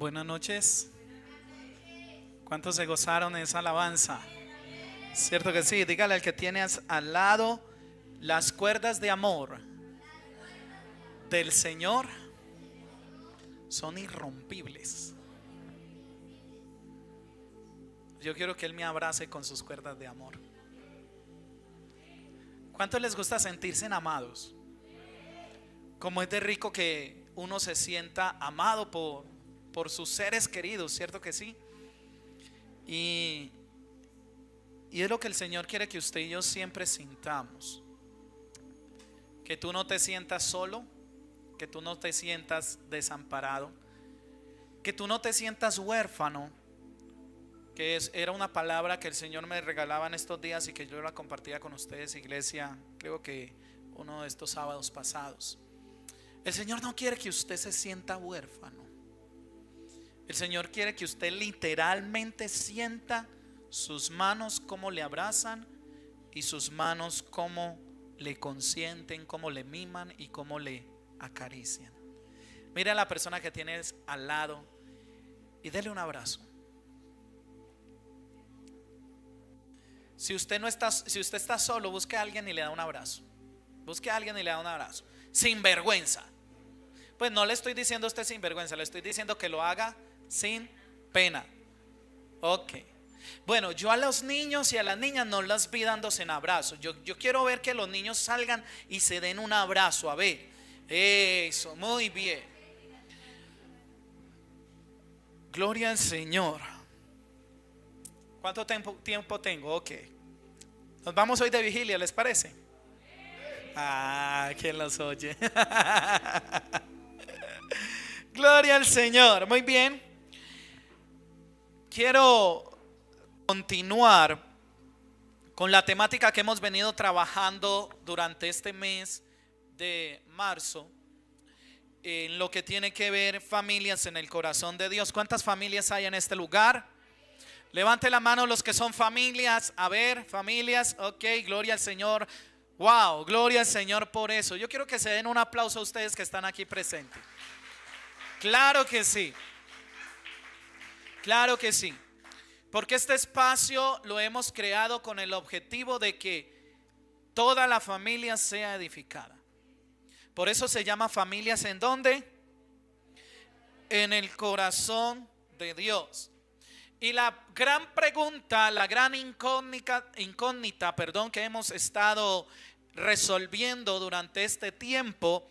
Buenas noches. ¿Cuántos se gozaron en esa alabanza? ¿Cierto que sí? Dígale al que tienes al lado: las cuerdas de amor del Señor son irrompibles. Yo quiero que Él me abrace con sus cuerdas de amor. ¿Cuántos les gusta sentirse amados? Como es de rico que uno se sienta amado por sus seres queridos, ¿cierto que sí? Y es lo que el Señor quiere que usted y yo siempre sintamos. Que tú no te sientas solo, que tú no te sientas desamparado, que tú no te sientas huérfano, que era una palabra que el Señor me regalaba en estos días y que yo la compartía con ustedes, iglesia, creo que uno de estos sábados pasados. El Señor no quiere que usted se sienta huérfano. El Señor quiere que usted literalmente sienta sus manos como le abrazan y sus manos como le consienten, como le miman y como le acarician. Mira a la persona que tienes al lado y dele un abrazo. Si usted está solo, busque a alguien y le da un abrazo. Busque a alguien y le da un abrazo. Sin vergüenza. Pues no le estoy diciendo a usted sin vergüenza, le estoy diciendo que lo haga sin pena. Ok. Bueno, yo a los niños y a las niñas no las vi dándose en abrazos. Yo quiero ver que los niños salgan y se den un abrazo. A ver. Eso, muy bien. Gloria al Señor. ¿Cuánto tiempo tengo? Ok. Nos vamos hoy de vigilia, ¿les parece? ¿Quién los oye? Gloria al Señor. Muy bien. Quiero continuar con la temática que hemos venido trabajando durante este mes de marzo, en lo que tiene que ver familias en el corazón de Dios. ¿Cuántas familias hay en este lugar? Levante la mano los que son familias. A ver, familias. Ok, gloria al Señor. Wow, gloria al Señor por eso. Yo quiero que se den un aplauso a ustedes que están aquí presentes. Claro que sí. Claro que sí. Porque este espacio lo hemos creado con el objetivo de que toda la familia sea edificada. Por eso se llama familias. ¿En dónde? En el corazón de Dios. Y la gran pregunta, la gran incógnita, que hemos estado resolviendo durante este tiempo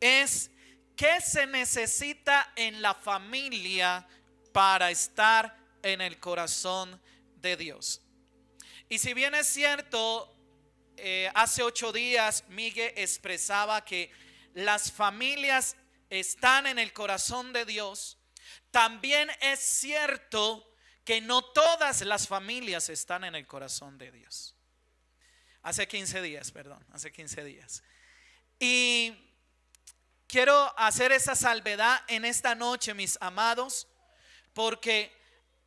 es: ¿qué se necesita en la familia para estar en el corazón de Dios? Y si bien es cierto, hace 8 días Miguel expresaba que las familias están en el corazón de Dios, también es cierto que no todas las familias están en el corazón de Dios. Hace 15 días. Y quiero hacer esa salvedad en esta noche, mis amados, porque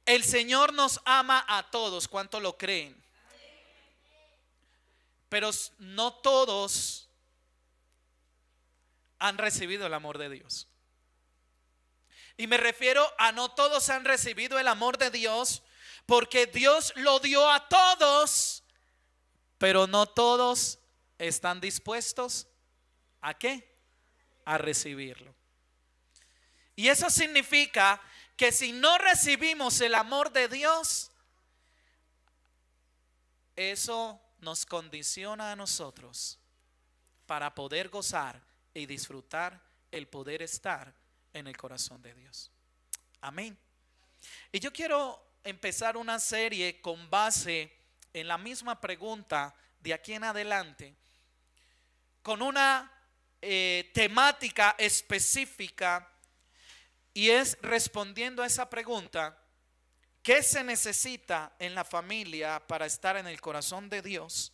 el Señor nos ama a todos. ¿Cuánto lo creen? Pero no todos han recibido el amor de Dios. Y me refiero a no todos han recibido el amor de Dios, porque Dios lo dio a todos, pero no todos están dispuestos ¿a qué? A recibirlo. Y eso significa que si no recibimos el amor de Dios, eso nos condiciona a nosotros para poder gozar y disfrutar el poder estar en el corazón de Dios. Amén. Y yo quiero empezar una serie con base en la misma pregunta de aquí en adelante, con una temática específica, y es respondiendo a esa pregunta: ¿qué se necesita en la familia para estar en el corazón de Dios?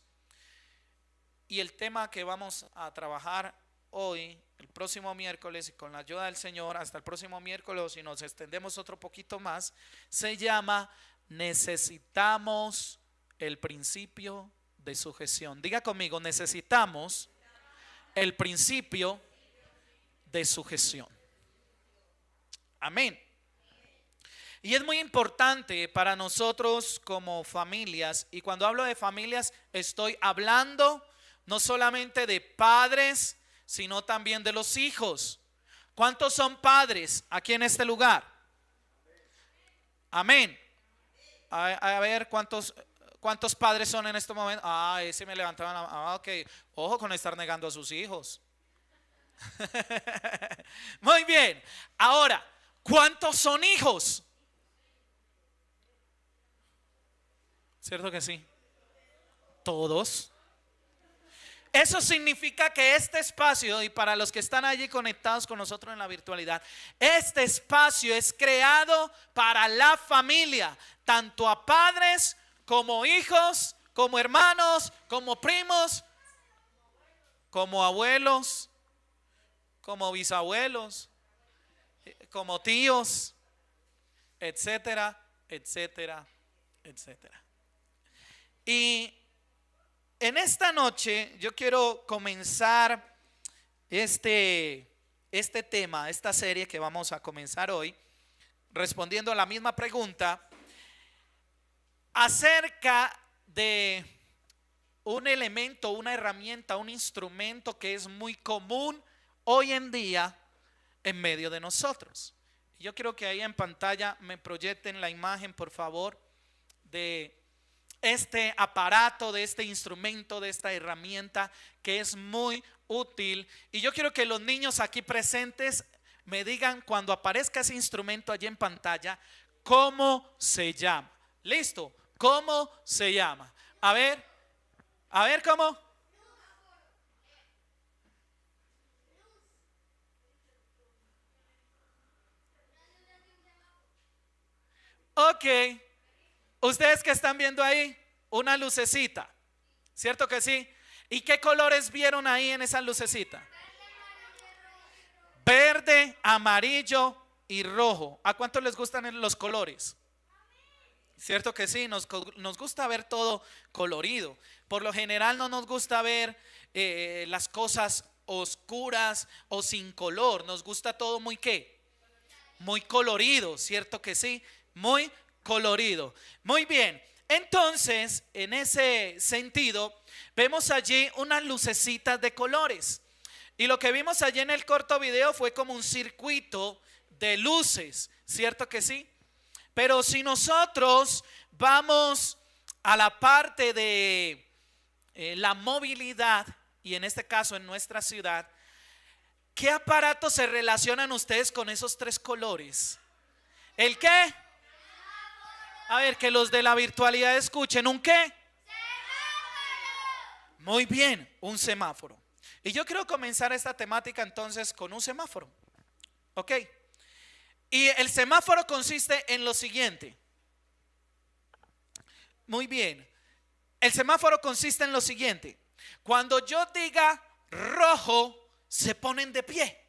Y el tema que vamos a trabajar hoy, el próximo miércoles, y con la ayuda del Señor hasta el próximo miércoles, y nos extendemos otro poquito más, se llama: necesitamos el principio de sujeción. Diga conmigo: necesitamos el principio de sujeción. Amén. Y es muy importante para nosotros como familias, y cuando hablo de familias estoy hablando no solamente de padres, sino también de los hijos. ¿Cuántos son padres aquí en este lugar? Amén. A ver, ¿cuántos padres son en este momento? Ah, ese me levantaban la mano. Ah, ok. Ojo con estar negando a sus hijos. Muy bien. Ahora, ¿cuántos son hijos? ¿Cierto que sí? Todos. Eso significa que este espacio, y para los que están allí conectados con nosotros en la virtualidad, este espacio es creado para la familia, tanto a padres como hijos, como hermanos, como primos, como abuelos, como bisabuelos, como tíos, etcétera, etcétera, etcétera. Y en esta noche yo quiero comenzar este tema, esta serie que vamos a comenzar hoy, respondiendo a la misma pregunta acerca de un elemento, una herramienta, un instrumento que es muy común hoy en día en medio de nosotros. Yo quiero que ahí en pantalla me proyecten la imagen, por favor, de este aparato, de este instrumento, de esta herramienta que es muy útil. Y yo quiero que los niños aquí presentes me digan cuando aparezca ese instrumento allí en pantalla, ¿cómo se llama? ¿Listo? ¿Cómo se llama? A ver cómo. Ok. Ustedes que están viendo ahí, una lucecita, ¿cierto que sí? ¿Y qué colores vieron ahí en esa lucecita? Verde, amarillo y rojo. ¿A cuántos les gustan los colores? ¿Cierto que sí? Nos gusta ver todo colorido. Por lo general no nos gusta ver las cosas oscuras o sin color. Nos gusta todo muy ¿qué? Muy colorido, ¿cierto que sí? Muy colorido. Muy bien. Entonces, en ese sentido, vemos allí unas lucecitas de colores. Y lo que vimos allí en el corto video fue como un circuito de luces, ¿cierto que sí? Pero si nosotros vamos a la parte de la movilidad, y en este caso en nuestra ciudad, ¿qué aparatos se relacionan ustedes con esos tres colores? ¿El qué? A ver, que los de la virtualidad escuchen. ¿Un qué? Semáforo. Muy bien, un semáforo. Y yo quiero comenzar esta temática entonces con un semáforo. ¿Ok? Y el semáforo consiste en lo siguiente. Muy bien. El semáforo consiste en lo siguiente. Cuando yo diga rojo, se ponen de pie.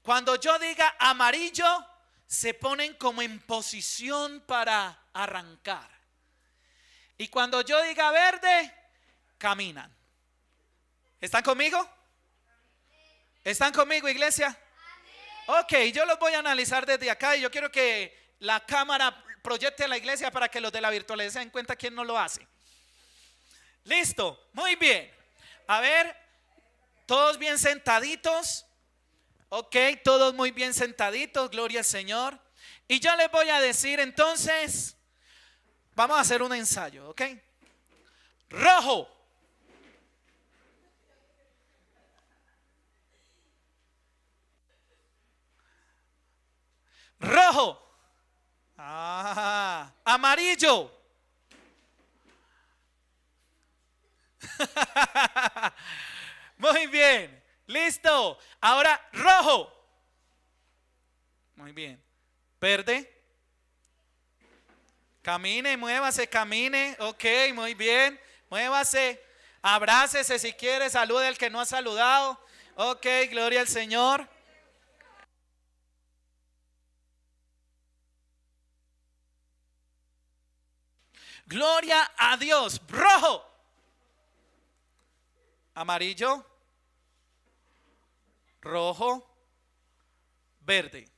Cuando yo diga amarillo, se ponen como en posición para arrancar. Y cuando yo diga verde, caminan. ¿Están conmigo? ¿Están conmigo, iglesia? Ok, yo los voy a analizar desde acá y yo quiero que la cámara proyecte a la iglesia para que los de la virtualidad se den cuenta quién no lo hace. Listo, muy bien. A ver, todos bien sentaditos. Ok, todos muy bien sentaditos, gloria al Señor. Y yo les voy a decir entonces, vamos a hacer un ensayo, ok. Rojo. Rojo. Ah, amarillo. Muy bien. Listo. Ahora rojo. Muy bien. Verde. Camine, muévase, camine. Ok, muy bien. Muévase. Abrácese si quiere. Salude al que no ha saludado. Ok, gloria al Señor. Gloria a Dios. Rojo. Amarillo. Rojo. Verde.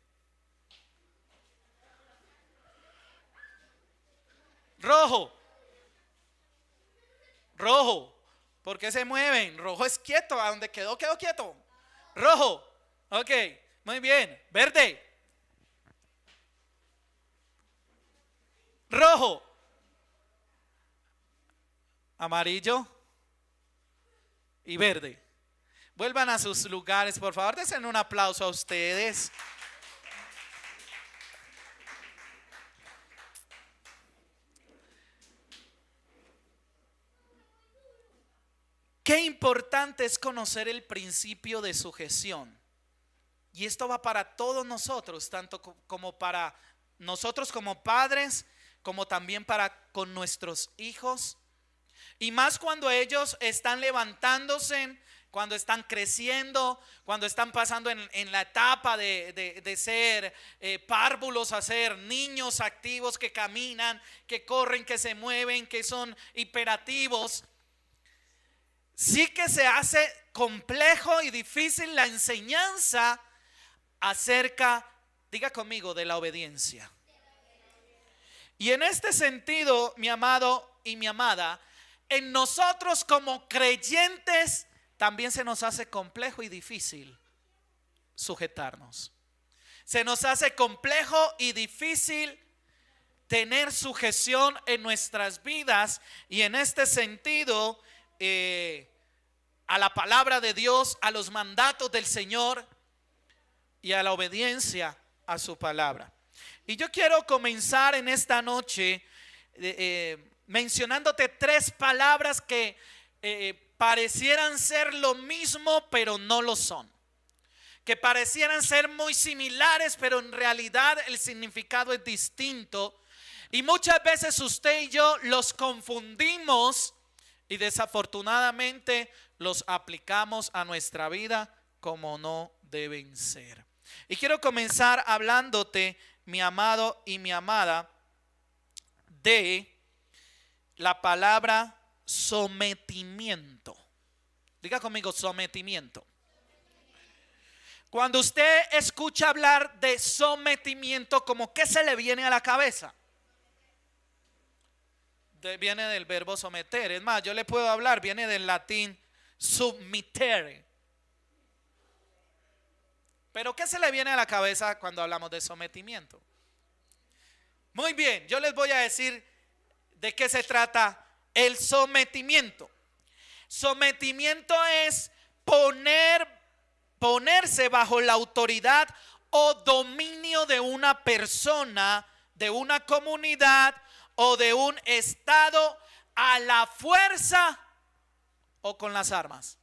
Rojo. Rojo. ¿Por qué se mueven? Rojo es quieto. ¿A donde quedó, quedó quieto? Rojo. Ok, muy bien. Verde. Rojo. Amarillo. Y verde. Vuelvan a sus lugares, por favor. Denle un aplauso a ustedes. Qué importante es conocer el principio de sujeción. Y esto va para todos nosotros, tanto como para nosotros como padres, como también para con nuestros hijos. Y más cuando ellos están levantándose, cuando están creciendo, cuando están pasando en la etapa de ser párvulos a ser niños activos que caminan, que corren, que se mueven, que son hiperativos. Sí que se hace complejo y difícil la enseñanza acerca, diga conmigo, de la obediencia. Y en este sentido, mi amado y mi amada, en nosotros como creyentes también se nos hace complejo y difícil sujetarnos. Se nos hace complejo y difícil tener sujeción en nuestras vidas. Y en este sentido, a la palabra de Dios, a los mandatos del Señor y a la obediencia a su palabra. Y yo quiero comenzar en esta noche mencionándote tres palabras que parecieran ser lo mismo, pero no lo son. Que parecieran ser muy similares, pero en realidad el significado es distinto. Y muchas veces usted y yo los confundimos y desafortunadamente los aplicamos a nuestra vida como no deben ser. Y quiero comenzar hablándote, mi amado y mi amada, de la palabra sometimiento. Diga conmigo, sometimiento. Cuando usted escucha hablar de sometimiento, ¿cómo qué se le viene a la cabeza? Viene del verbo someter. Es más, yo le puedo hablar, viene del latín submittere. Pero ¿qué se le viene a la cabeza cuando hablamos de sometimiento? Muy bien, yo les voy a decir de qué se trata el sometimiento. Sometimiento es ponerse bajo la autoridad o dominio de una persona, de una comunidad o de un estado a la fuerza o con las armas.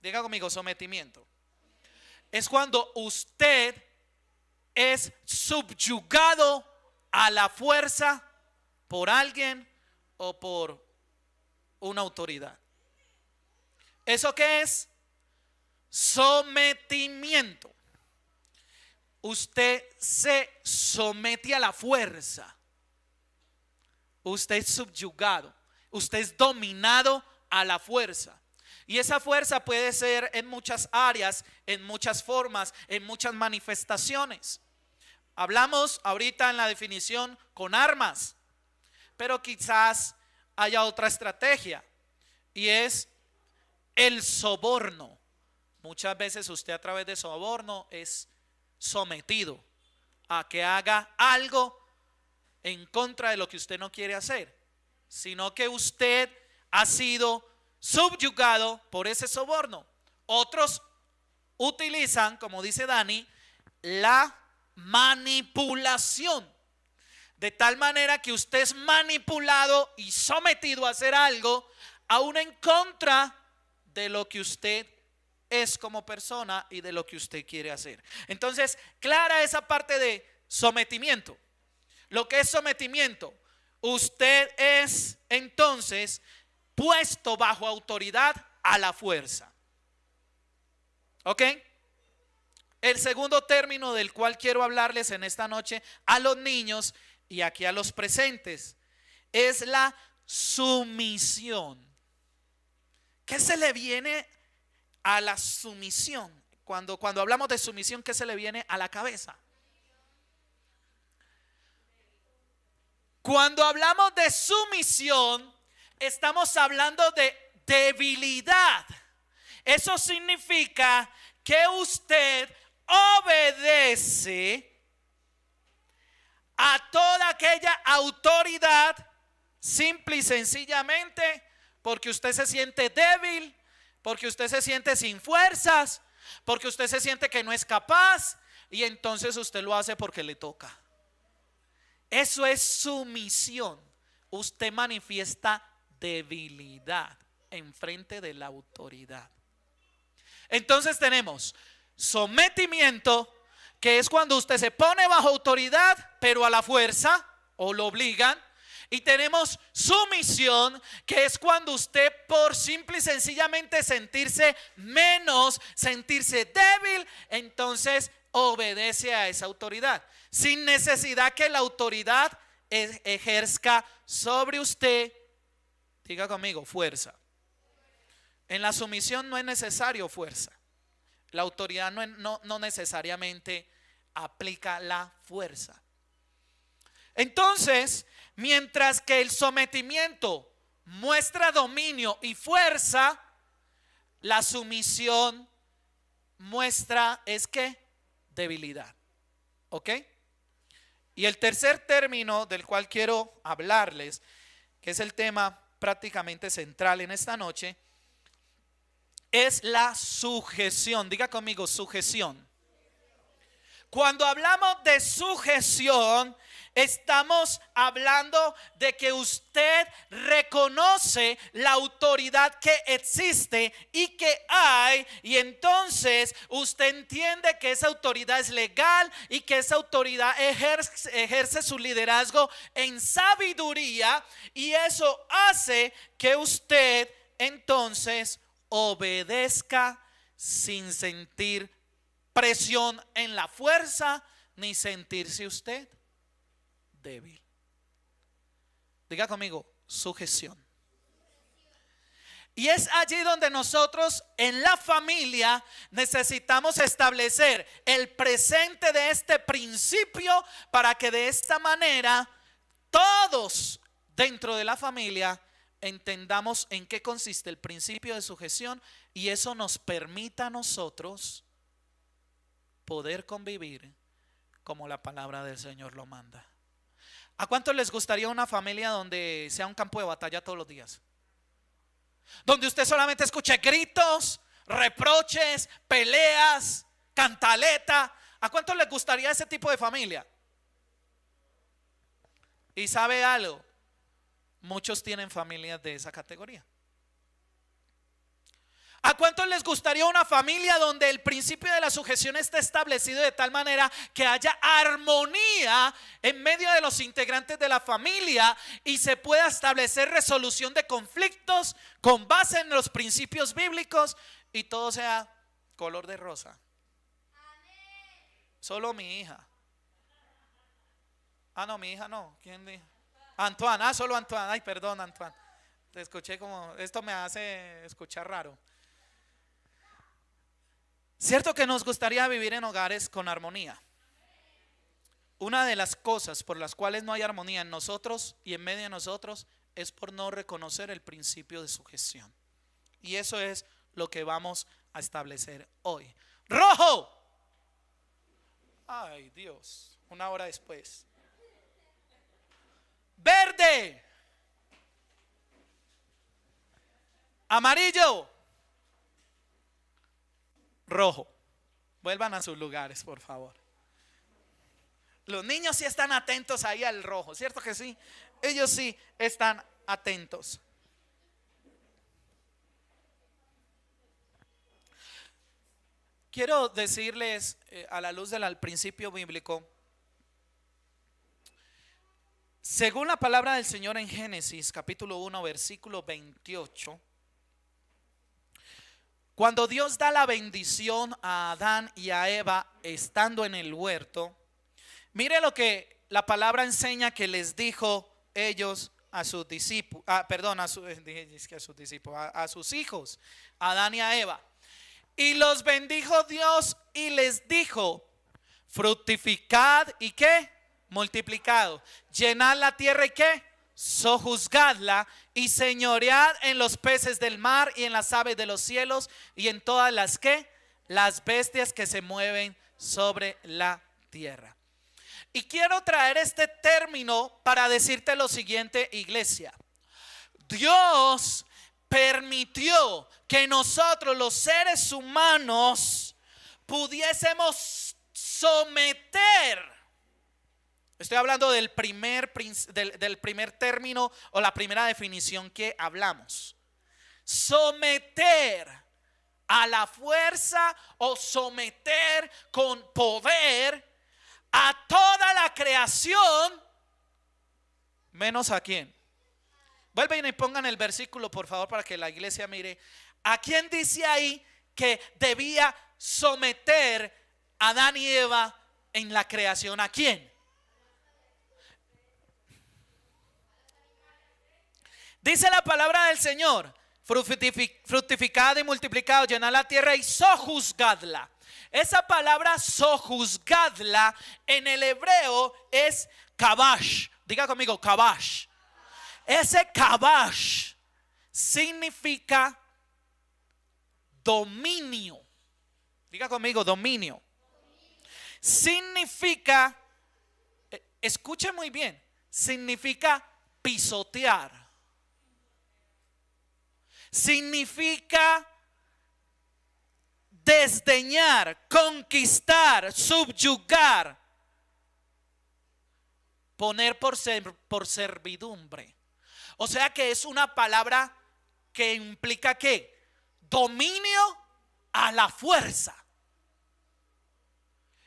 Diga conmigo, sometimiento. Es cuando usted es subyugado a la fuerza por alguien o por una autoridad. ¿Eso qué es? Sometimiento. Usted se somete a la fuerza. Usted es subyugado. Usted es dominado a la fuerza. Y esa fuerza puede ser en muchas áreas, en muchas formas, en muchas manifestaciones. Hablamos ahorita en la definición con armas, pero quizás haya otra estrategia y es el soborno. Muchas veces usted a través de soborno es sometido a que haga algo en contra de lo que usted no quiere hacer, sino que usted ha sido subyugado por ese soborno. Otros utilizan, como dice Dani, la manipulación, de tal manera que usted es manipulado y sometido a hacer algo aún en contra de lo que usted es como persona y de lo que usted quiere hacer. Entonces, clara esa parte de sometimiento. Lo que es sometimiento, usted es entonces puesto bajo autoridad a la fuerza. ¿Ok? El segundo término del cual quiero hablarles en esta noche a los niños y aquí a los presentes es la sumisión. ¿Qué se le viene a la sumisión? Cuando hablamos de sumisión, ¿qué se le viene a la cabeza? Cuando hablamos de sumisión, estamos hablando de debilidad. Eso significa que usted obedece a toda aquella autoridad simple y sencillamente porque usted se siente débil, porque usted se siente sin fuerzas, porque usted se siente que no es capaz, y entonces usted lo hace porque le toca. Eso es sumisión. Usted manifiesta debilidad en frente de la autoridad. Entonces tenemos sometimiento, que es cuando usted se pone bajo autoridad, pero a la fuerza o lo obligan. Y tenemos sumisión, que es cuando usted por simple y sencillamente sentirse menos, sentirse débil, entonces obedece a esa autoridad, sin necesidad que la autoridad ejerzca sobre usted. Diga conmigo, fuerza. En la sumisión no es necesario fuerza. La autoridad no necesariamente aplica la fuerza. Entonces, mientras que el sometimiento muestra dominio y fuerza, la sumisión muestra es que debilidad. ¿Ok? Y el tercer término del cual quiero hablarles, que es el tema prácticamente central en esta noche, es la sujeción. Diga conmigo, sujeción. Cuando hablamos de sujeción, estamos hablando de que usted reconoce la autoridad que existe y que hay, y entonces usted entiende que esa autoridad es legal y que esa autoridad ejerce su liderazgo en sabiduría, y eso hace que usted entonces obedezca sin sentir presión en la fuerza ni sentirse usted débil. Diga conmigo, sujeción. Y es allí donde nosotros en la familia necesitamos establecer el presente de este principio, para que de esta manera todos dentro de la familia entendamos en qué consiste el principio de sujeción, y eso nos permita a nosotros poder convivir como la palabra del Señor lo manda. ¿A cuántos les gustaría una familia donde sea un campo de batalla todos los días? Donde usted solamente escuche gritos, reproches, peleas, cantaleta. ¿A cuántos les gustaría ese tipo de familia? Y sabe algo, muchos tienen familias de esa categoría. ¿A cuántos les gustaría una familia donde el principio de la sujeción esté establecido de tal manera que haya armonía en medio de los integrantes de la familia y se pueda establecer resolución de conflictos con base en los principios bíblicos y todo sea color de rosa? Solo mi hija. Ah, no, mi hija no. ¿Quién dijo? Antoine. Ah, solo Antoine. Ay, perdón, Antoine. Te escuché como, esto me hace escuchar raro. Cierto que nos gustaría vivir en hogares con armonía. Una de las cosas por las cuales no hay armonía en nosotros y en medio de nosotros es por no reconocer el principio de sujeción. Y eso es lo que vamos a establecer hoy. ¡Rojo! Ay, Dios, una hora después. ¡Verde! ¡Amarillo! Rojo. Vuelvan a sus lugares, por favor. Los niños sí están atentos ahí al rojo, ¿cierto que sí? Ellos sí están atentos. Quiero decirles a la luz del principio bíblico, según la palabra del Señor en Génesis capítulo 1 versículo 28, cuando Dios da la bendición a Adán y a Eva estando en el huerto, mire lo que la palabra enseña que les dijo ellos a sus discípulos, a sus hijos, a Adán y a Eva. Y los bendijo Dios y les dijo: fructificad y ¿qué? multiplicado. Llenad la tierra y ¿qué? Sojuzgadla y señoread en los peces del mar y en las aves de los cielos y en todas las ¿qué? Las bestias que se mueven sobre la tierra. Y quiero traer este término para decirte lo siguiente, iglesia. Dios permitió que nosotros los seres humanos pudiésemos someter. Estoy hablando del primer término o la primera definición que hablamos. Someter a la fuerza o someter con poder a toda la creación, menos a quién. Vuelven y pongan el versículo, por favor, para que la iglesia mire. ¿A quién dice ahí que debía someter a Adán y Eva en la creación? ¿A quién? Dice la palabra del Señor: fructificad y multiplicad, llenad la tierra y sojuzgadla. Esa palabra sojuzgadla en el hebreo es kabash. Diga conmigo, kabash. Ese kabash significa dominio. Diga conmigo, dominio. Significa, escuche muy bien, significa pisotear. Significa desdeñar, conquistar, subyugar, poner por servidumbre. O sea que es una palabra que implica ¿qué? Dominio a la fuerza.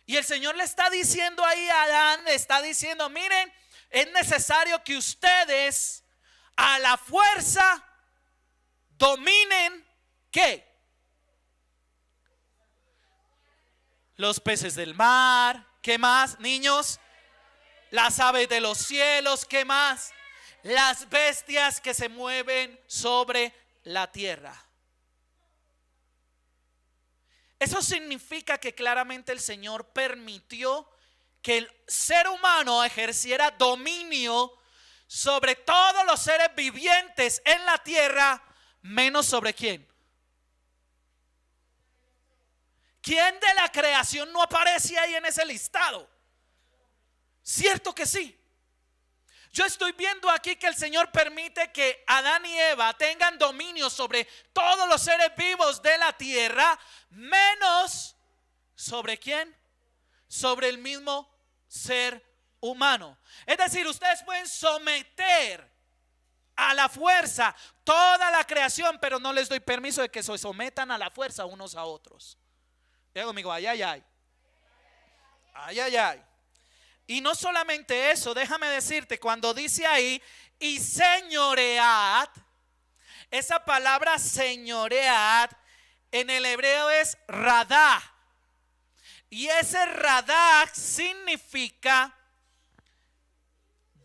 Y el Señor le está diciendo ahí a Adán, le está diciendo: miren, es necesario que ustedes a la fuerza dominen ¿qué? Los peces del mar. ¿Qué más, niños? Las aves de los cielos. ¿Qué más? Las bestias que se mueven sobre la tierra. Eso significa que claramente el Señor permitió que el ser humano ejerciera dominio sobre todos los seres vivientes en la tierra, menos sobre ¿quién? ¿Quién de la creación no aparece ahí en ese listado? Cierto que sí. Yo estoy viendo aquí que el Señor permite que Adán y Eva tengan dominio sobre todos los seres vivos de la tierra, menos ¿sobre quién? Sobre el mismo ser humano. Es decir, ustedes pueden someter a la fuerza toda la creación, pero no les doy permiso de que se sometan a la fuerza unos a otros. Diga conmigo, ay, ay, ay. Ay, ay, ay. Y no solamente eso, déjame decirte, cuando dice ahí y señoread, esa palabra señoread en el hebreo es radá. Y ese radá significa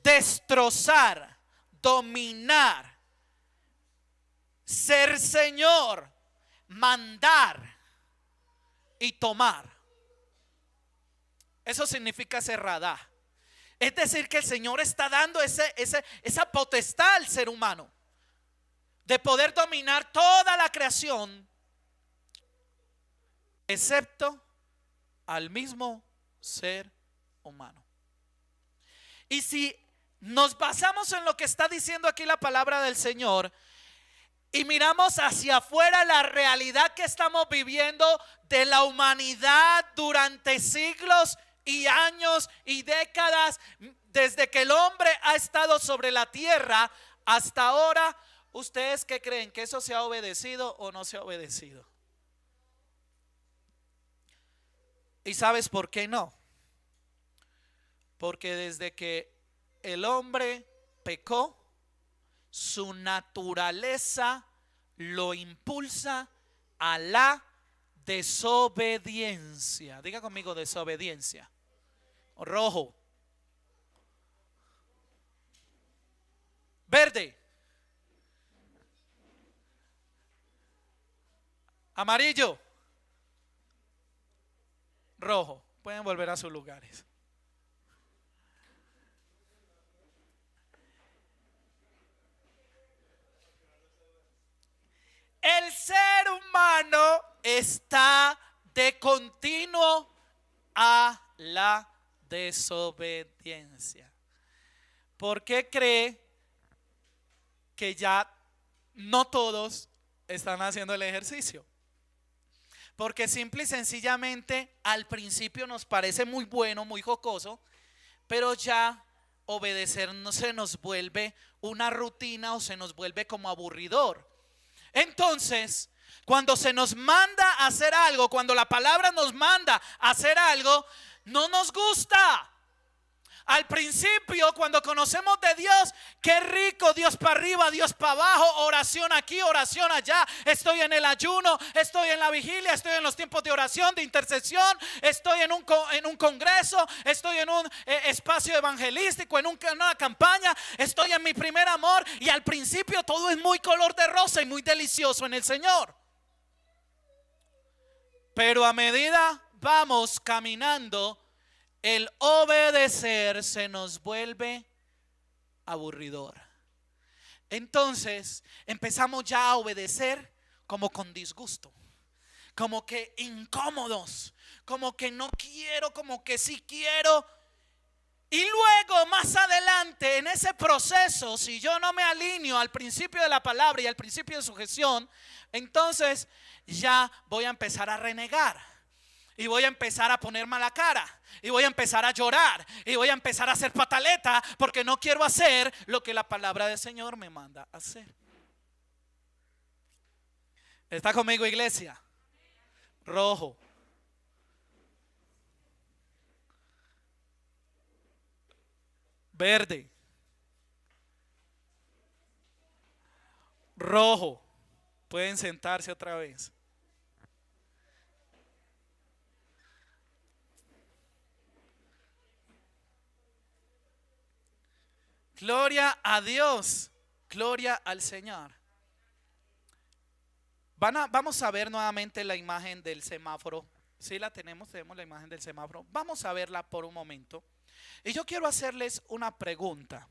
destrozar, dominar, ser señor, mandar y tomar. Eso significa ser radá. Es decir, que el Señor está dando esa potestad al ser humano de poder dominar toda la creación, excepto al mismo ser humano. Y si nos basamos en lo que está diciendo aquí la palabra del Señor y miramos hacia afuera la realidad que estamos viviendo de la humanidad durante siglos y años y décadas, desde que el hombre ha estado sobre la tierra hasta ahora, ¿ustedes qué creen? ¿Que eso se ha obedecido o no se ha obedecido? ¿Y sabes por qué no? Porque desde que el hombre pecó, su naturaleza lo impulsa a la desobediencia. Diga conmigo, desobediencia. Rojo. Verde. Amarillo. Rojo. Pueden volver a sus lugares. El ser humano está de continuo a la desobediencia. ¿Por qué cree que ya no todos están haciendo el ejercicio? Porque simple y sencillamente al principio nos parece muy bueno, muy jocoso, pero ya obedecer no se nos vuelve una rutina o se nos vuelve como aburridor. Entonces, cuando se nos manda a hacer algo, cuando la palabra nos manda a hacer algo, no nos gusta. Al principio, cuando conocemos de Dios, qué rico, Dios para arriba, Dios para abajo, oración aquí, oración allá. Estoy en el ayuno, estoy en la vigilia, estoy en los tiempos de oración, de intercesión, estoy en un congreso, estoy en un espacio evangelístico, en una campaña, estoy en mi primer amor. Y al principio todo es muy color de rosa y muy delicioso en el Señor. Pero a medida vamos caminando, el obedecer se nos vuelve aburridor. Entonces empezamos ya a obedecer como con disgusto, como que incómodos, como que no quiero, como que sí quiero. Y luego más adelante en ese proceso, si yo no me alineo al principio de la palabra y al principio de sujeción, entonces ya voy a empezar a renegar. Y voy a empezar a poner mala cara. Y voy a empezar a llorar. Y voy a empezar a hacer pataleta. Porque no quiero hacer lo que la palabra del Señor me manda a hacer. ¿Está conmigo, iglesia? Rojo. Verde. Rojo. Pueden sentarse otra vez. Gloria a Dios, gloria al Señor. Vamos a ver nuevamente la imagen del semáforo. Si la tenemos la imagen del semáforo. Vamos a verla por un momento. Y yo quiero hacerles una pregunta.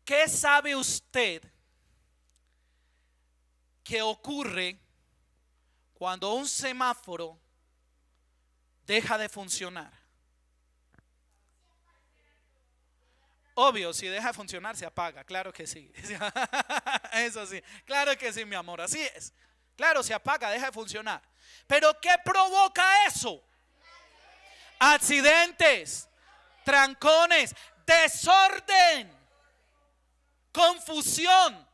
¿Qué sabe usted que ocurre cuando un semáforo deja de funcionar? Obvio, si deja de funcionar se apaga, claro que sí. Eso sí, claro que sí, mi amor, así es. Claro, se apaga, deja de funcionar. Pero ¿qué provoca eso? Accidentes, trancones, desorden, confusión.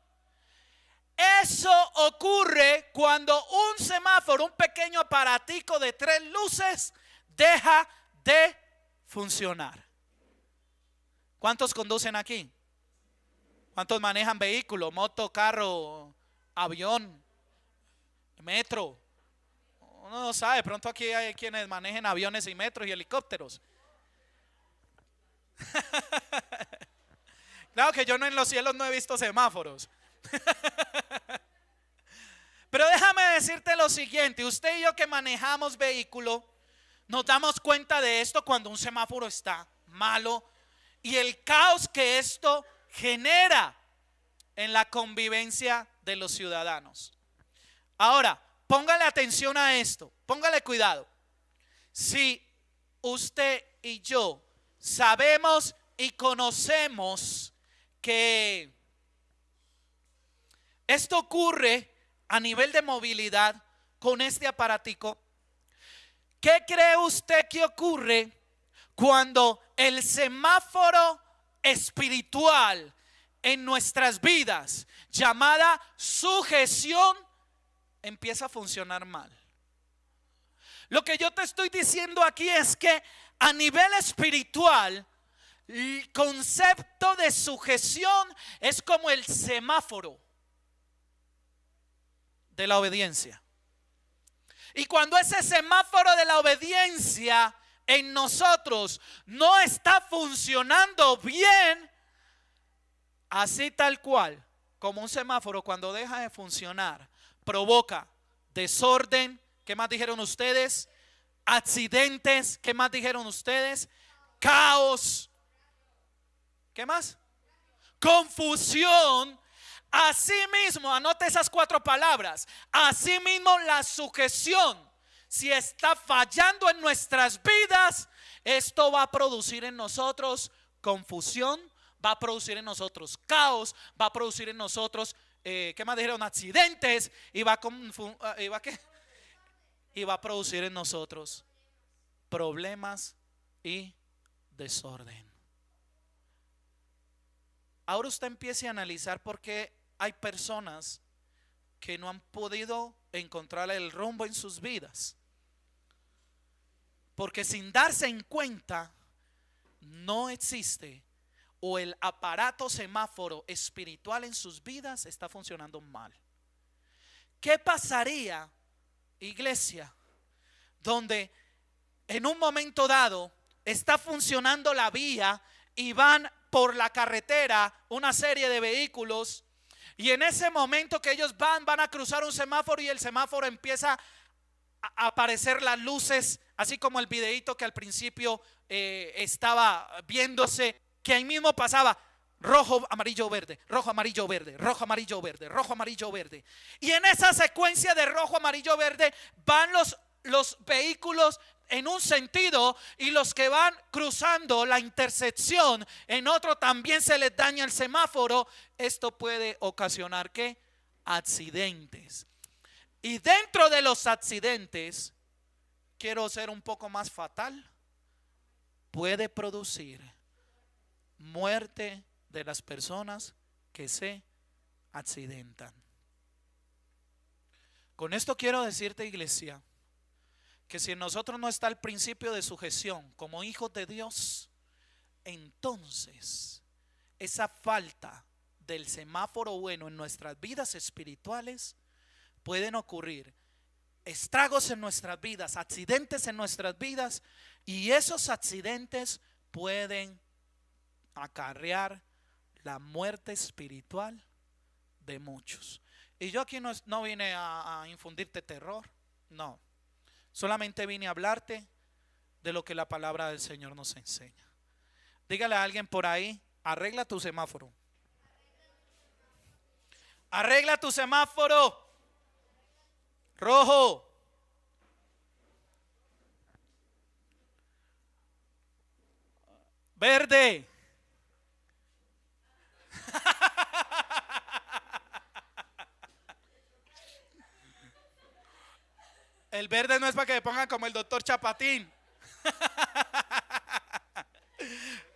Eso ocurre cuando un semáforo, un pequeño aparatico de 3 luces, deja de funcionar. ¿Cuántos conducen aquí? ¿Cuántos manejan vehículos? Moto, carro, avión, metro. Uno no sabe, pronto aquí hay quienes manejen aviones y metros y helicópteros. Claro que yo en los cielos no he visto semáforos. Pero déjame decirte lo siguiente, usted y yo que manejamos vehículo, nos damos cuenta de esto cuando un semáforo está malo y el caos que esto genera en la convivencia de los ciudadanos. Ahora, póngale atención a esto, póngale cuidado. Si usted y yo sabemos y conocemos que esto ocurre a nivel de movilidad con este aparatico, ¿qué cree usted que ocurre cuando el semáforo espiritual en nuestras vidas, llamada sujeción, empieza a funcionar mal? Lo que yo te estoy diciendo aquí es que a nivel espiritual, el concepto de sujeción es como el semáforo de la obediencia. Y cuando ese semáforo de la obediencia en nosotros no está funcionando bien, así tal cual como un semáforo cuando deja de funcionar provoca desorden. ¿Qué más dijeron ustedes? Accidentes. ¿Qué más dijeron ustedes? Caos. ¿Qué más? Confusión. Asimismo, anote esas 4 palabras. Asimismo, la sujeción, si está fallando en nuestras vidas, esto va a producir en nosotros confusión, va a producir en nosotros caos, va a producir en nosotros, ¿qué más dijeron? Accidentes, y va a producir en nosotros problemas y desorden. Ahora usted empiece a analizar por qué hay personas que no han podido encontrar el rumbo en sus vidas. Porque sin darse en cuenta, no existe, o el aparato semáforo espiritual en sus vidas está funcionando mal. ¿Qué pasaría, iglesia, donde en un momento dado está funcionando la vía y van por la carretera una serie de vehículos, y en ese momento que ellos van a cruzar un semáforo y el semáforo empieza a aparecer las luces, así como el videíto que al principio estaba viéndose, que ahí mismo pasaba rojo, amarillo, verde, rojo, amarillo, verde, rojo, amarillo, verde, rojo, amarillo, verde, y en esa secuencia de rojo, amarillo, verde van los vehículos en un sentido, y los que van cruzando la intersección en otro también se les daña el semáforo. Esto puede ocasionar ¿qué? Accidentes. Y dentro de los accidentes, quiero ser un poco más fatal, puede producir muerte de las personas que se accidentan. Con esto quiero decirte, iglesia, que si en nosotros no está el principio de sujeción como hijos de Dios, entonces esa falta del semáforo bueno en nuestras vidas espirituales pueden ocurrir estragos en nuestras vidas, accidentes en nuestras vidas, y esos accidentes pueden acarrear la muerte espiritual de muchos. Y yo aquí no vine a infundirte terror, no. Solamente vine a hablarte de lo que la palabra del Señor nos enseña. Dígale a alguien por ahí: arregla tu semáforo. Arregla tu semáforo. Rojo. Verde. El verde no es para que me pongan como el doctor Chapatín.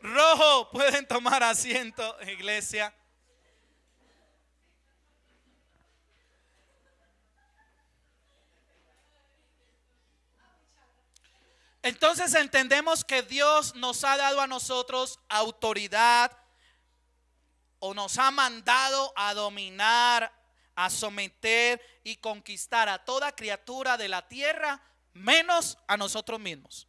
Rojo, pueden tomar asiento, iglesia. Entonces entendemos que Dios nos ha dado a nosotros autoridad, o nos ha mandado a dominar, a someter y conquistar a toda criatura de la tierra, menos a nosotros mismos.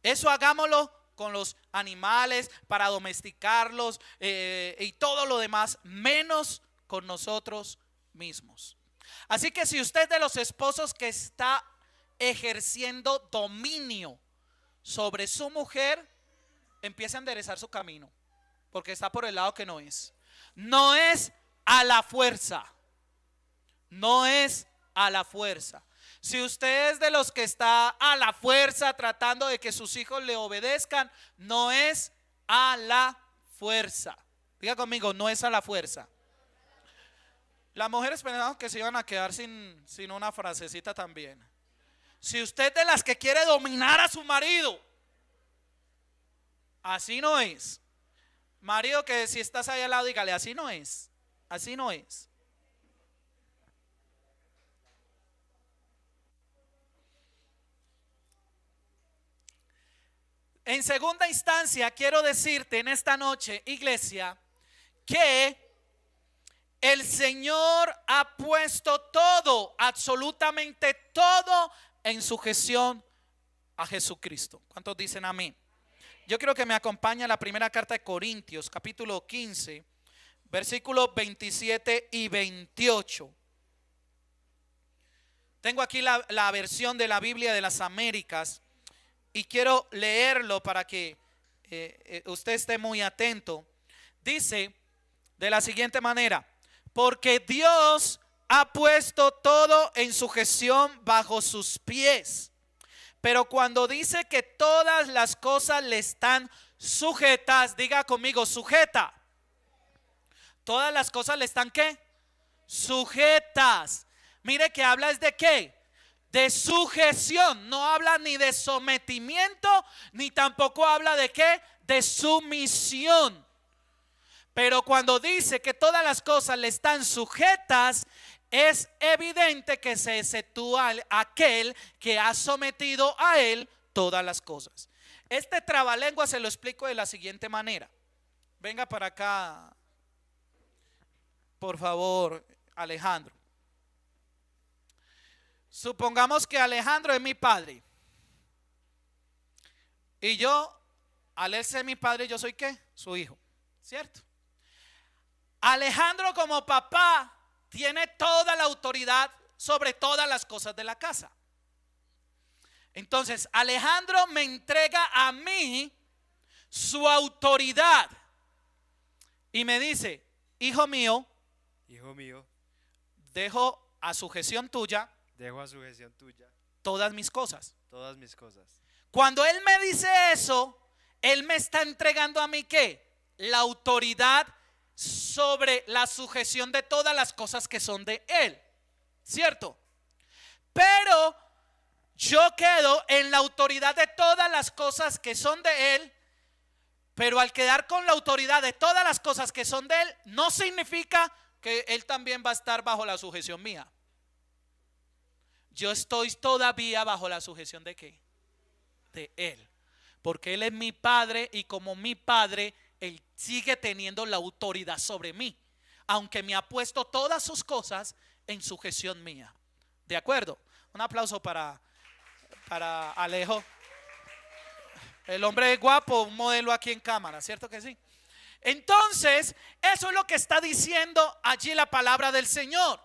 Eso hagámoslo con los animales para domesticarlos y todo lo demás, menos con nosotros mismos. Así que si usted es de los esposos que está ejerciendo dominio sobre su mujer, empiece a enderezar su camino, porque está por el lado que no es. No es a la fuerza. No es a la fuerza. Si usted es de los que está a la fuerza tratando de que sus hijos le obedezcan, no es a la fuerza. Diga conmigo: no es a la fuerza. Las mujeres pensaban que se iban a quedar sin una frasecita también. Si usted es de las que quiere dominar a su marido, así no es. Marido, que si estás ahí al lado, dígale: así no es. Así no es. En segunda instancia, quiero decirte en esta noche, iglesia, que el Señor ha puesto todo, absolutamente todo, en sujeción a Jesucristo. ¿Cuántos dicen amén? Yo quiero que me acompañe a la primera carta de Corintios, capítulo 15, versículos 27 y 28. Tengo aquí la versión de la Biblia de las Américas y quiero leerlo para que usted esté muy atento. Dice de la siguiente manera: porque Dios ha puesto todo en sujeción bajo sus pies. Pero cuando dice que todas las cosas le están sujetas, diga conmigo, sujeta. Todas las cosas le están ¿qué? Sujetas. Mire que habla es de ¿qué? De sujeción. No habla ni de sometimiento, ni tampoco habla de ¿qué? De sumisión. Pero cuando dice que todas las cosas le están sujetas, es evidente que se sitúa aquel que ha sometido a él todas las cosas. Este trabalengua se lo explico de la siguiente manera. Venga para acá, por favor, Alejandro. Supongamos que Alejandro es mi padre. Y yo, al él ser mi padre, yo soy ¿qué? Su hijo, ¿cierto? Alejandro como papá tiene toda la autoridad sobre todas las cosas de la casa. Entonces Alejandro me entrega a mí su autoridad y me dice: hijo mío, dejo a sujeción tuya todas mis cosas. Cuando él me dice eso, él me está entregando a mí ¿qué? La autoridad sobre la sujeción de todas las cosas que son de él, ¿cierto? Pero yo quedo en la autoridad de todas las cosas que son de él. Pero al quedar con la autoridad de todas las cosas que son de él, no significa que él también va a estar bajo la sujeción mía. Yo estoy todavía bajo la sujeción de ¿qué? De él. Porque él es mi padre y como mi padre, él sigue teniendo la autoridad sobre mí, aunque me ha puesto todas sus cosas en sujeción mía. ¿De acuerdo? Un aplauso para Alejo. El hombre es guapo, un modelo aquí en cámara, ¿cierto que sí? Entonces, eso es lo que está diciendo allí la palabra del Señor.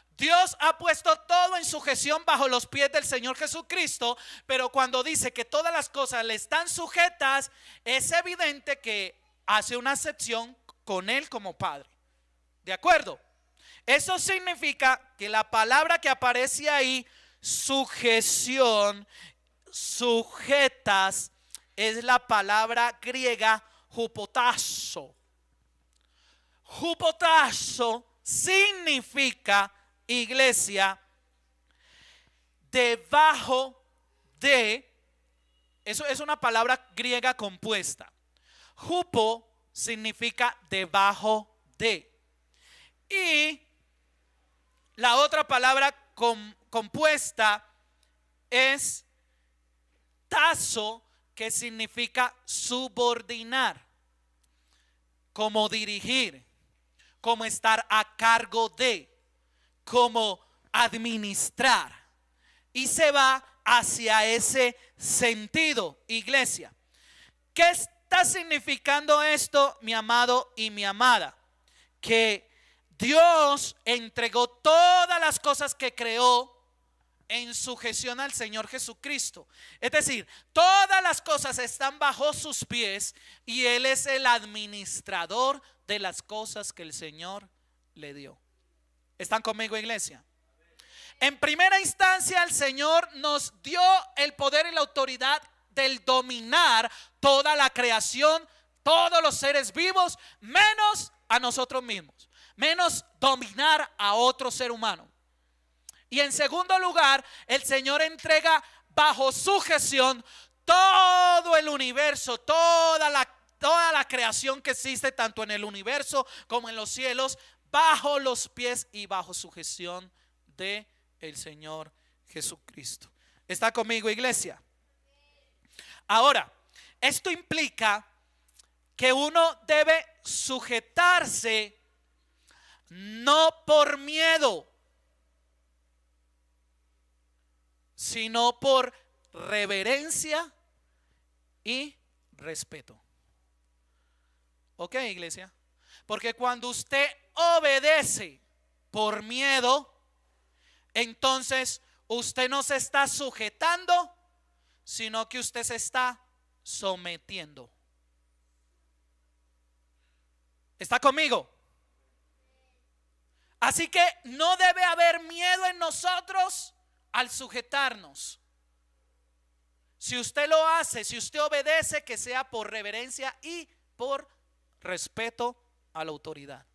Dios ha puesto todo en sujeción bajo los pies del Señor Jesucristo, pero cuando dice que todas las cosas le están sujetas, es evidente que hace una excepción con él como padre. ¿De acuerdo? Eso significa que la palabra que aparece ahí, sujeción, sujetas, es la palabra griega hupotasso. Hupotasso significa, iglesia, debajo de, eso es una palabra griega compuesta. Hupo significa debajo de. Y la otra palabra compuesta es tazo, que significa subordinar, como dirigir, como estar a cargo de, como administrar. Y se va hacia ese sentido, iglesia. ¿Qué está significando esto, mi amado y mi amada? Que Dios entregó todas las cosas que creó en sujeción al Señor Jesucristo. Es decir, todas las cosas están bajo sus pies y Él es el administrador de las cosas que el Señor le dio. ¿Están conmigo, iglesia? En primera instancia, el Señor nos dio el poder y la autoridad del dominar toda la creación, todos los seres vivos, menos a nosotros mismos, menos dominar a otro ser humano. Y en segundo lugar, el Señor entrega bajo sujeción todo el universo, toda la creación que existe, tanto en el universo como en los cielos, bajo los pies y bajo sujeción de el Señor Jesucristo. ¿Está conmigo, iglesia? Ahora, esto implica que uno debe sujetarse no por miedo, sino por reverencia y respeto. ¿Ok, iglesia? Porque cuando usted obedece por miedo, entonces usted no se está sujetando, sino que usted se está sometiendo. ¿Está conmigo? Así que no debe haber miedo en nosotros al sujetarnos. Si usted lo hace, si usted obedece, que sea por reverencia y por respeto a la autoridad.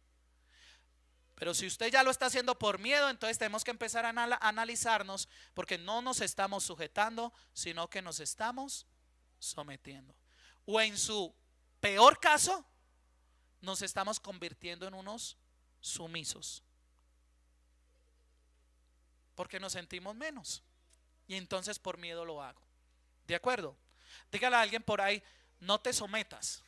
Pero si usted ya lo está haciendo por miedo, entonces tenemos que empezar a analizarnos, porque no nos estamos sujetando, sino que nos estamos sometiendo. O en su peor caso, nos estamos convirtiendo en unos sumisos, porque nos sentimos menos y entonces por miedo lo hago. ¿De acuerdo? Dígale a alguien por ahí: no te sometas,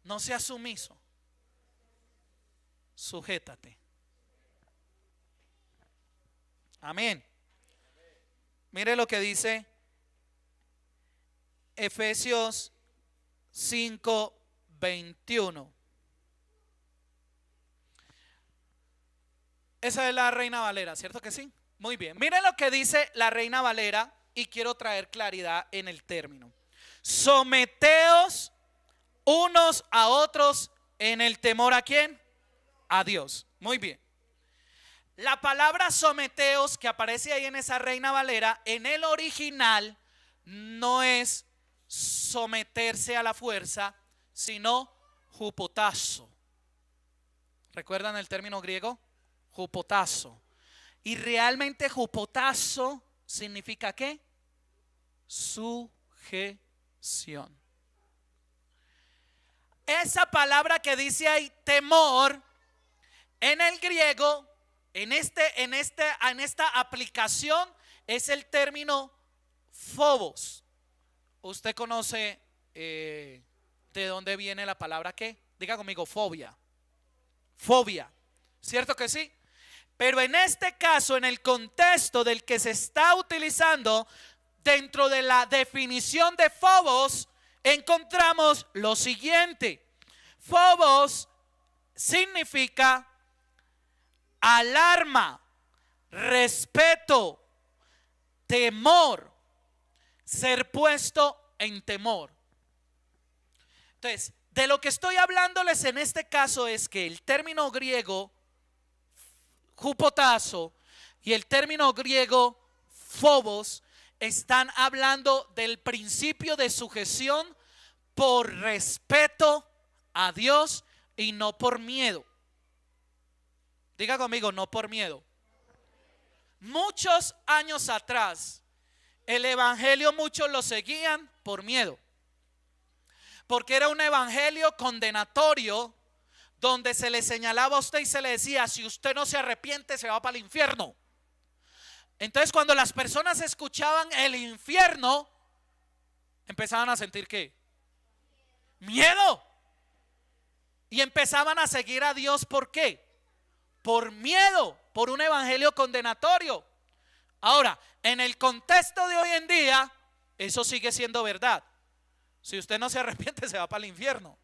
no seas sumiso, sujétate. Amén. Mire lo que dice Efesios 5:21. Esa es la Reina Valera, ¿cierto que sí? Muy bien. Miren lo que dice la Reina Valera, y quiero traer claridad en el término. Someteos unos a otros en el temor ¿a quién? A Dios. Muy bien. La palabra someteos que aparece ahí en esa Reina Valera, en el original no es someterse a la fuerza, sino hupotazo. ¿Recuerdan el término griego? Hupotazo. Y realmente hupotazo significa ¿qué? Sujeción. Esa palabra que dice ahí temor, en el griego, en esta aplicación, es el término phobos. ¿Usted conoce de dónde viene la palabra qué? Diga conmigo: fobia. Fobia, ¿cierto que sí? Pero en este caso, en el contexto del que se está utilizando, dentro de la definición de phobos, encontramos lo siguiente. Phobos significa alarma, respeto, temor, ser puesto en temor. Entonces, de lo que estoy hablándoles en este caso es que el término griego hupotazo y el término griego phobos están hablando del principio de sujeción por respeto a Dios y no por miedo. Diga conmigo: no por miedo. Muchos años atrás, el evangelio muchos lo seguían por miedo, porque era un evangelio condenatorio, donde se le señalaba a usted y se le decía: si usted no se arrepiente, se va para el infierno. Entonces, cuando las personas escuchaban el infierno, empezaban a sentir ¿qué? Miedo. Y empezaban a seguir a Dios. ¿Por qué? Por miedo, por un evangelio condenatorio. Ahora, en el contexto de hoy en día, eso sigue siendo verdad. Si usted no se arrepiente, se va para el infierno.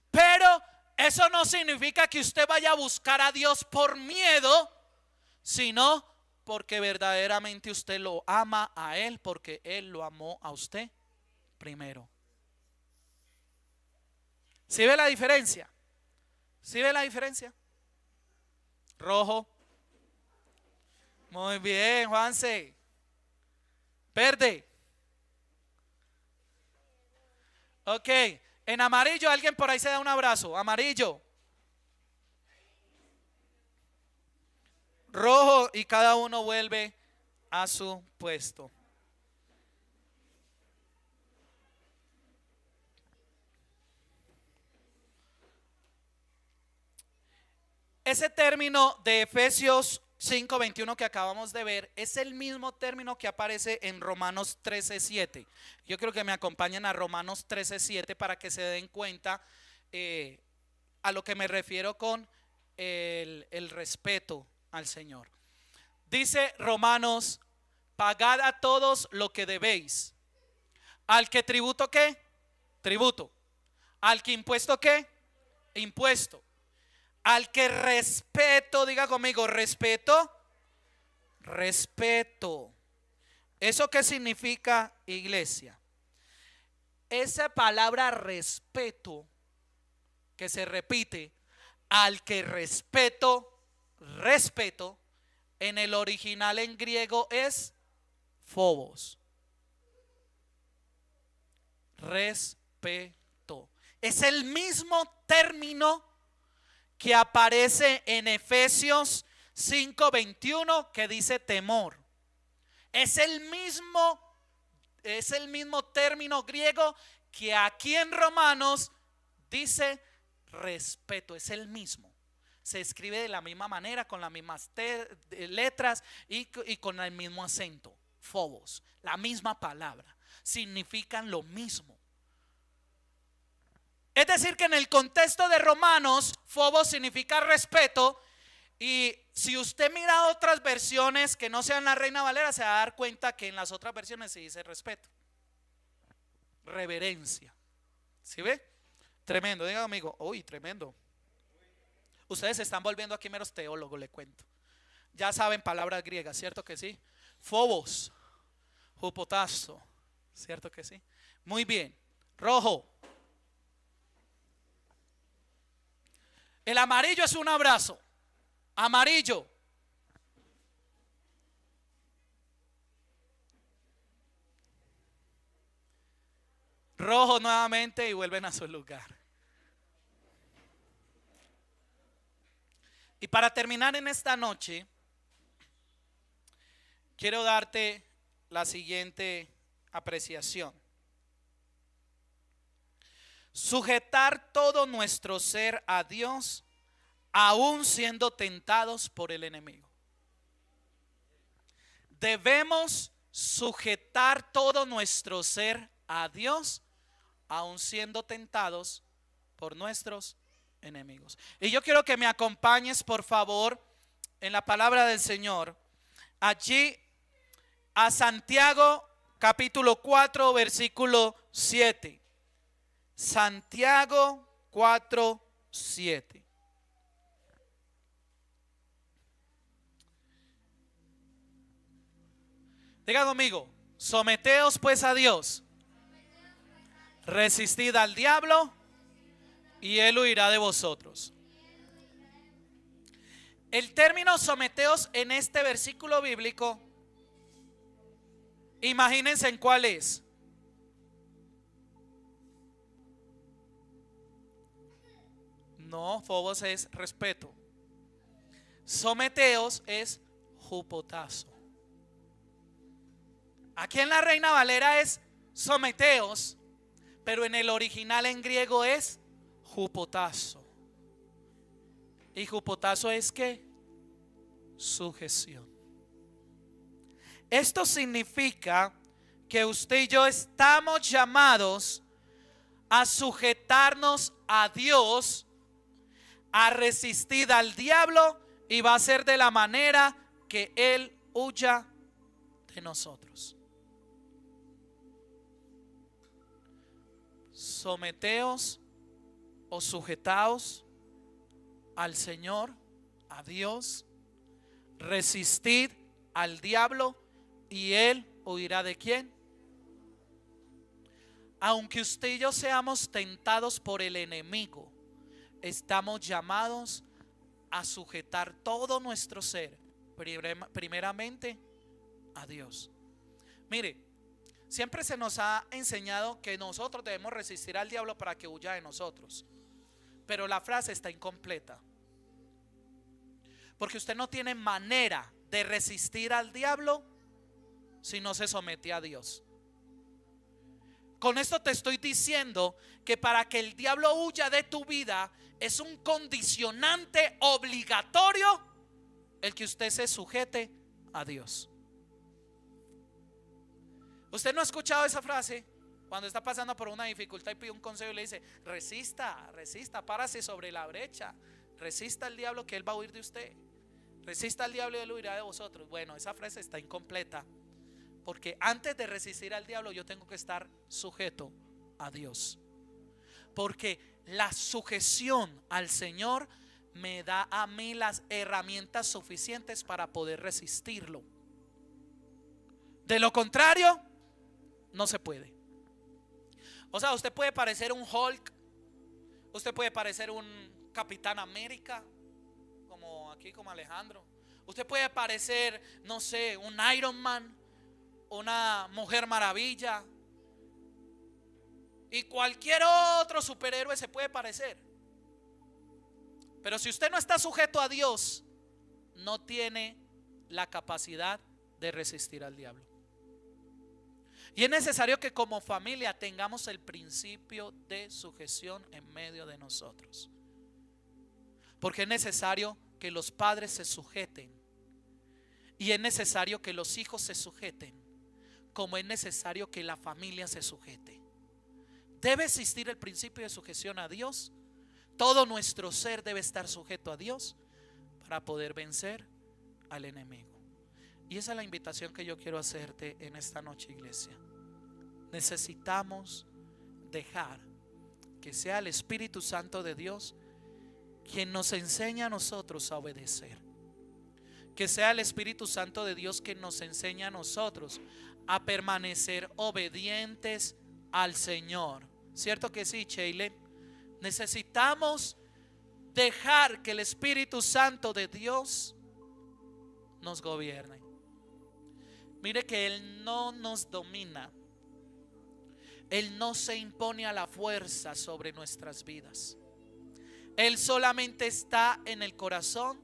Pero eso no significa que usted vaya a buscar a Dios por miedo, sino porque verdaderamente usted lo ama a Él, porque Él lo amó a usted primero. ¿Sí ve la diferencia? ¿Sí ve la diferencia? Rojo. Muy bien, Juanse. Verde. Ok. En amarillo, alguien por ahí se da un abrazo. Amarillo. Rojo, y cada uno vuelve a su puesto. Ese término de Efesios 5:21 que acabamos de ver es el mismo término que aparece en Romanos 13:7. Yo creo que me acompañen a Romanos 13:7 para que se den cuenta a lo que me refiero con el respeto al Señor. Dice Romanos: pagad a todos lo que debéis. Al que tributo, ¿qué? Tributo. Al que impuesto, ¿qué? Impuesto. Al que respeto, diga conmigo: respeto. Respeto. ¿Eso qué significa, iglesia? Esa palabra respeto que se repite al que respeto, en el original en griego es phobos. Respeto. Es el mismo término que aparece en Efesios 5:21 que dice temor. Es el mismo término griego que aquí en Romanos dice respeto. Es el mismo. Se escribe de la misma manera, con las mismas letras y con el mismo acento. Phobos, la misma palabra, significan lo mismo. Es decir, que en el contexto de Romanos, phobos significa respeto. Y si usted mira otras versiones que no sean la Reina Valera, se va a dar cuenta que en las otras versiones se dice respeto, reverencia. ¿Sí ve? Tremendo, diga amigo, uy, tremendo. Ustedes se están volviendo aquí meros teólogos, le cuento. Ya saben palabras griegas, ¿cierto que sí? Phobos, hupotazo, ¿cierto que sí? Muy bien. Rojo. El amarillo es un abrazo. Amarillo. Rojo nuevamente y vuelven a su lugar. Y para terminar en esta noche, quiero darte la siguiente apreciación. Sujetar todo nuestro ser a Dios, aún siendo tentados por el enemigo. Debemos sujetar todo nuestro ser a Dios, aún siendo tentados por nuestros enemigos. Y yo quiero que me acompañes, por favor, en la palabra del Señor, allí a Santiago capítulo 4 versículo 7. Santiago 4:7. Diga conmigo: someteos pues a Dios, resistid al diablo y él huirá de vosotros. El término someteos en este versículo bíblico, imagínense en cuál es. No, phobos es respeto. Someteos es hupotazo. Aquí en la Reina Valera es someteos, pero en el original en griego es hupotazo. Y hupotazo es ¿qué? Sujeción. Esto significa que usted y yo estamos llamados a sujetarnos a Dios, a resistir al diablo, y va a ser de la manera que él huya de nosotros. Someteos o sujetaos al Señor, a Dios, resistid al diablo y él huirá ¿de quién? Aunque usted y yo seamos tentados por el enemigo, estamos llamados a sujetar todo nuestro ser, primeramente a Dios. Mire, siempre se nos ha enseñado que nosotros debemos resistir al diablo para que huya de nosotros, pero la frase está incompleta, porque usted no tiene manera de resistir al diablo si no se somete a Dios. Con esto te estoy diciendo que para que el diablo huya de tu vida es un condicionante obligatorio el que usted se sujete a Dios. ¿Usted no ha escuchado esa frase? Cuando está pasando por una dificultad y pide un consejo y le dice: resista, párase sobre la brecha, resista al diablo que él va a huir de usted, resista al diablo y él huirá de vosotros. Bueno, esa frase está incompleta, porque antes de resistir al diablo yo tengo que estar sujeto a Dios, porque la sujeción al Señor me da a mí las herramientas suficientes para poder resistirlo. De lo contrario, no se puede. O sea, usted puede parecer un Hulk, usted puede parecer un Capitán América, como aquí, como Alejandro. Usted puede parecer, no sé, un Iron Man, una Mujer Maravilla, y cualquier otro superhéroe se puede parecer. Pero si usted no está sujeto a Dios, no tiene la capacidad de resistir al diablo. Y es necesario que como familia tengamos el principio de sujeción en medio de nosotros. Porque es necesario que los padres se sujeten. Y es necesario que los hijos se sujeten. Como es necesario que la familia se sujete. Debe existir el principio de sujeción a Dios. Todo nuestro ser debe estar sujeto a Dios para poder vencer al enemigo. Y esa es la invitación que yo quiero hacerte en esta noche, iglesia. Necesitamos dejar que sea el Espíritu Santo de Dios quien nos enseña a nosotros a obedecer. Que sea el Espíritu Santo de Dios quien nos enseña a nosotros a permanecer obedientes al Señor. ¿Cierto que sí, Sheila? Necesitamos dejar que el Espíritu Santo de Dios nos gobierne. Mire que Él no nos domina. Él no se impone a la fuerza sobre nuestras vidas. Él solamente está en el corazón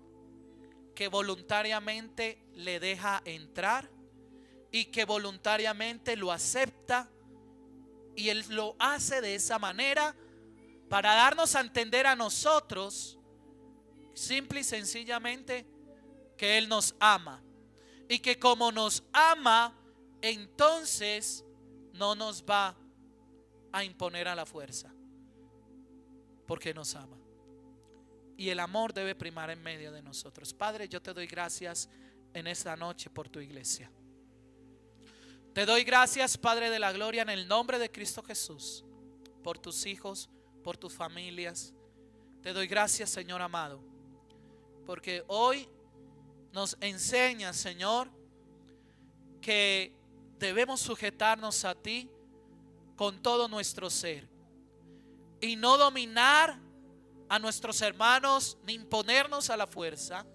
que voluntariamente le deja entrar y que voluntariamente lo acepta. Y Él lo hace de esa manera para darnos a entender a nosotros, simple y sencillamente, que Él nos ama. Y que como nos ama, entonces no nos va a imponer a la fuerza, porque nos ama. Y el amor debe primar en medio de nosotros. Padre, yo te doy gracias en esta noche por tu iglesia. Te doy gracias, Padre de la gloria, en el nombre de Cristo Jesús, por tus hijos, por tus familias. Te doy gracias, Señor amado, porque hoy nos enseñas, Señor, que debemos sujetarnos a ti con todo nuestro ser y no dominar a nuestros hermanos ni imponernos a la fuerza,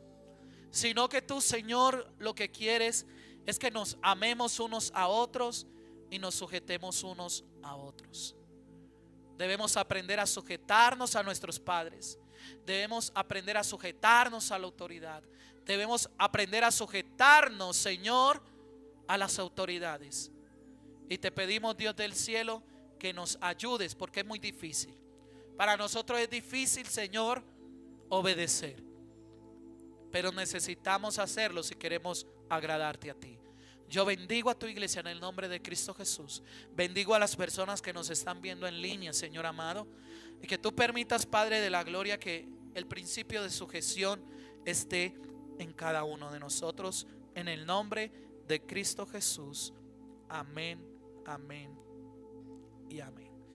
sino que tú, Señor, lo que quieres es que nos amemos unos a otros y nos sujetemos unos a otros. Debemos aprender a sujetarnos a nuestros padres. Debemos aprender a sujetarnos a la autoridad. Debemos aprender a sujetarnos, Señor, a las autoridades. Y te pedimos, Dios del cielo, que nos ayudes, porque es muy difícil. Para nosotros es difícil, Señor, obedecer. Pero necesitamos hacerlo si queremos agradarte a ti. Yo bendigo a tu iglesia en el nombre de Cristo Jesús. Bendigo a las personas que nos están viendo en línea, Señor amado. Y que tú permitas, Padre de la gloria, que el principio de sujeción esté en cada uno de nosotros. En el nombre de Cristo Jesús. Amén, amén y amén.